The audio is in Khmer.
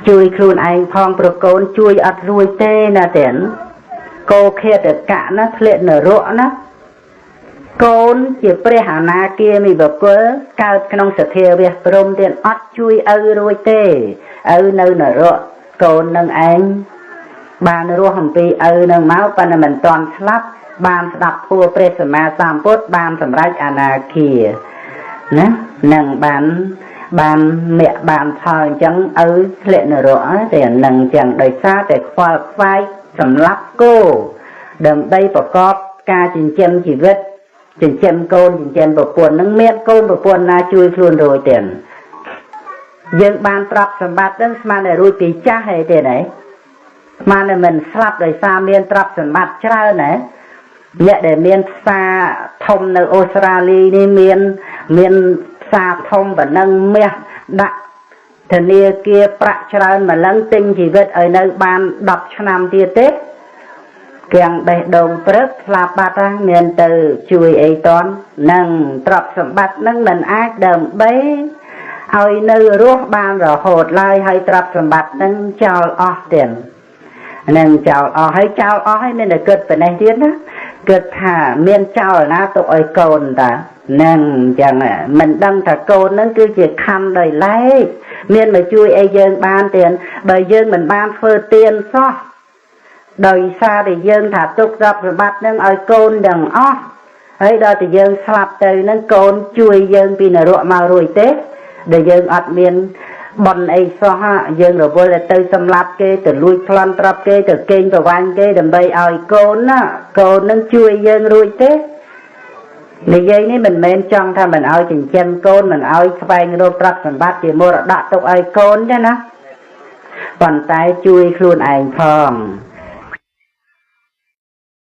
chui khuôn anh phong pro côn chui ắt ruồi tê nè tiền cô kia được cả nó lệ nở rộ nó côn chỉ pre hà na kia mi bập quơ cao trong sợi thêu về prom tiền ắt chui ruồi tê nơi nở rộ côn nâng anh bàn ruồi hầm pi nâng máu pan mình toàn slap bàn đập phù pre sma sam phốt bàn sầm rách ana kia nè nâng bàn mẹ bàn thờ chẳng lệ nở rõ để nâng chẳng đời xa để khoa phai sầm lắp cô đầm đây bỏ cọp ca trình chêm chỉ vết trình chêm côn trình chêm bỏ buồn nâng miệng côn bỏ buồn na chui luôn rồi tiền dân bàn trọc sầm bát đến mà để ruồi pì cha hay tiền đấy mà là mình slap đời xa miên trọc sầm bát cha này nhẹ để miên xa thôngនៅ Australia នេះមានសាធំបនឹងមាសដាក់ធនាគារប្រាក់ច្រើនម្លឹងទិញជីវិតឲ្យនៅបាន10ឆ្នាំទៀតទេគាំងបេះដូងព្រឹកស្លាប់បាត់ហើយមានទៅជួយអីតននឹងទ្រព្យសម្បត្តិនឹងមិនអាចដើម្បីឲ្យនៅរស់បានរហូតឡើយហើយទ្រព្យសម្បត្តិនឹងចោលអស់ទៀតនឹងចោលអស់ហើយមានតែគិតប៉ុណ្ណេះទៀតណាគិតថាមានចោលណាទុកឲ្យកូនតានឹងចឹងមិនដឹងថាកូននឹងគឺជាខំដោយឡែកមានមកជួយអីយើងបានទៀតបើយើងមិនបានធ្វើទានសោះដោយសារតែយើងថាទុកទ្រព្យសម្បត្តិនឹងឲ្យកូនទាំងអស់ហើយដល់តែយើងស្លាប់ទៅនឹងកូនជួយយើងពីនរកមករួចទេដែលយើងអត់មានបនអីសោះយើងរវល់ទៅសម្លាប់គេទៅលួចប្លន់ទ្រព្យគេទៅកេងប្រវាញ់គេដើម្បីឲ្យកូនណាកូននឹងជួយយើងរួចទេនិយាយនេះមិនមែនចង់ថាមិនឲ្យចិញ្ចឹមកូនមិនឲ្យស្វែងរកទ្រព្យសម្បត្តិជាមរតកទុកឲ្យកូនទេណាប៉ុន្តែជួយខ្លួនឯងផង